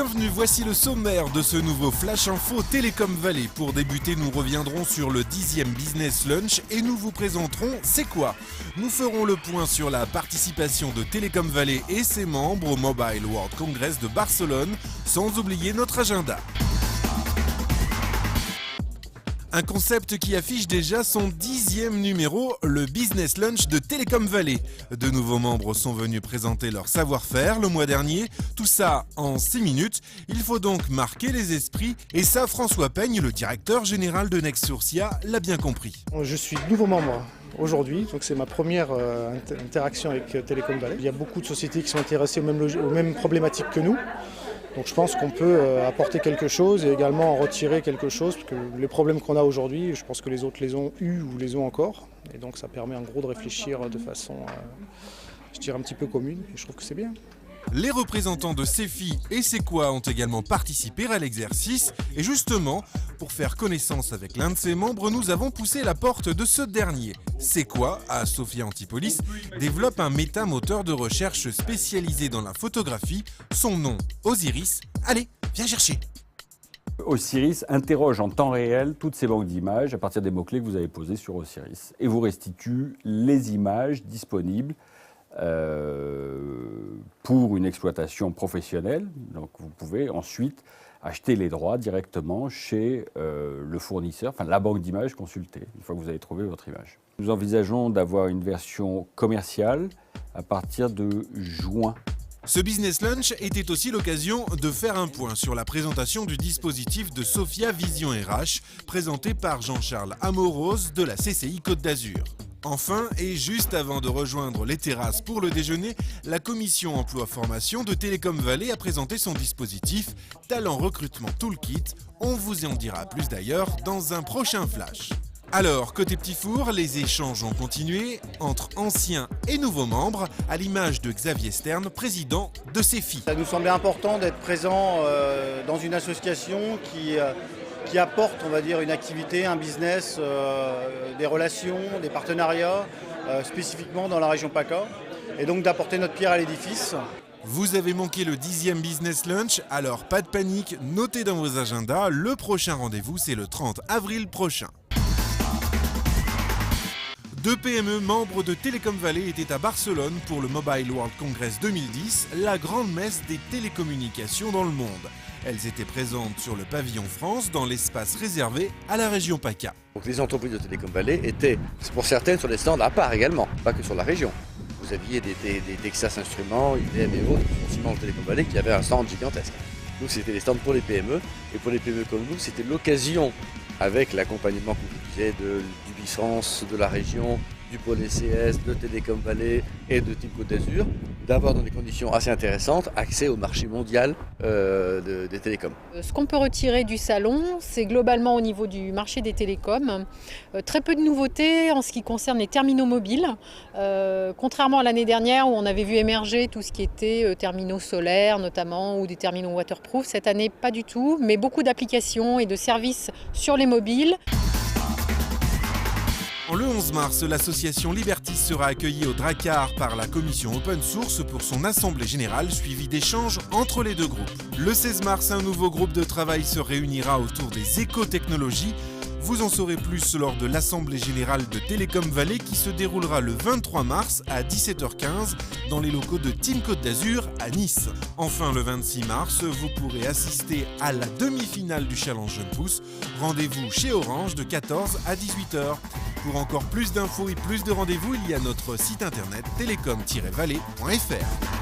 Bienvenue, voici le sommaire de ce nouveau Flash Info Télécom Vallée. Pour débuter, nous reviendrons sur le 10e Business Lunch et nous vous présenterons C'est quoi ? Nous ferons le point sur la participation de Télécom Vallée et ses membres au Mobile World Congress de Barcelone, sans oublier notre agenda. Un concept qui affiche déjà son 10e numéro, le Business Lunch de Télécom Vallée. De nouveaux membres sont venus présenter leur savoir-faire le mois dernier. Tout ça en 6 minutes. Il faut donc marquer les esprits. Et ça, François Peigne, le directeur général de Nexursia, l'a bien compris. Je suis nouveau membre aujourd'hui, donc c'est ma première interaction avec Télécom Vallée. Il y a beaucoup de sociétés qui sont intéressées aux mêmes problématiques que nous. Donc je pense qu'on peut apporter quelque chose et également en retirer quelque chose, parce que les problèmes qu'on a aujourd'hui, je pense que les autres les ont eus ou les ont encore. Et donc ça permet en gros de réfléchir de façon, je dirais, un petit peu commune, et je trouve que c'est bien. Les représentants de CEFI et C'est quoi ont également participé à l'exercice. Et justement, pour faire connaissance avec l'un de ses membres, nous avons poussé la porte de ce dernier. C'est quoi, à Sophia Antipolis, développe un métamoteur de recherche spécialisé dans la photographie. Son nom, Osiris. Allez, viens chercher. Osiris interroge en temps réel toutes ces banques d'images à partir des mots-clés que vous avez posés sur Osiris et vous restitue les images disponibles pour une exploitation professionnelle. Donc vous pouvez ensuite acheter les droits directement chez le fournisseur, enfin la banque d'images consultée, une fois que vous avez trouvé votre image. Nous envisageons d'avoir une version commerciale à partir de juin. Ce Business Lunch était aussi l'occasion de faire un point sur la présentation du dispositif de Sophia Vision RH, présenté par Jean-Charles Amorose de la CCI Côte d'Azur. Enfin, et juste avant de rejoindre les terrasses pour le déjeuner, la commission emploi-formation de Télécom Vallée a présenté son dispositif Talent Recrutement Toolkit. On vous en dira plus d'ailleurs dans un prochain flash. Alors, côté petit four, les échanges ont continué entre anciens et nouveaux membres, à l'image de Xavier Stern, président de CEFI. Ça nous semblait important d'être présent dans une association qui apporte, on va dire, une activité, un business, des relations, des partenariats, spécifiquement dans la région PACA, et donc d'apporter notre pierre à l'édifice. Vous avez manqué le 10e Business Lunch, alors pas de panique, notez dans vos agendas, le prochain rendez-vous c'est le 30 avril prochain. Deux PME membres de Télécom Vallée étaient à Barcelone pour le Mobile World Congress 2010, la grande messe des télécommunications dans le monde. Elles étaient présentes sur le pavillon France, dans l'espace réservé à la région PACA. Donc les entreprises de Télécom Vallée étaient, pour certaines, sur des stands à part également, pas que sur la région. Vous aviez des Texas Instruments, IBM et autres, forcément de Télécom Vallée, qui avaient un stand gigantesque. Nous, c'était des stands pour les PME, et pour les PME comme nous, c'était l'occasion, avec l'accompagnement que vous disiez du BISRANS, de la région, du pôle ECS, de Télécom Vallée et de Team Côte d'Azur, d'avoir dans des conditions assez intéressantes accès au marché mondial des télécoms. Ce qu'on peut retirer du salon, c'est globalement au niveau du marché des télécoms, très peu de nouveautés en ce qui concerne les terminaux mobiles, contrairement à l'année dernière où on avait vu émerger tout ce qui était terminaux solaires notamment ou des terminaux waterproof. Cette année, pas du tout, mais beaucoup d'applications et de services sur les mobiles. Le 11 mars, l'association Libertis sera accueillie au Drakkar par la commission Open Source pour son assemblée générale suivie d'échanges entre les deux groupes. Le 16 mars, un nouveau groupe de travail se réunira autour des écotechnologies. Vous en saurez plus lors de l'assemblée générale de Télécom Vallée qui se déroulera le 23 mars à 17h15 dans les locaux de Team Côte d'Azur à Nice. Enfin, le 26 mars, vous pourrez assister à la demi-finale du Challenge Jeune Pousse. Rendez-vous chez Orange de 14 à 18h. Pour encore plus d'infos et plus de rendez-vous, il y a notre site internet télécom-vallée.fr.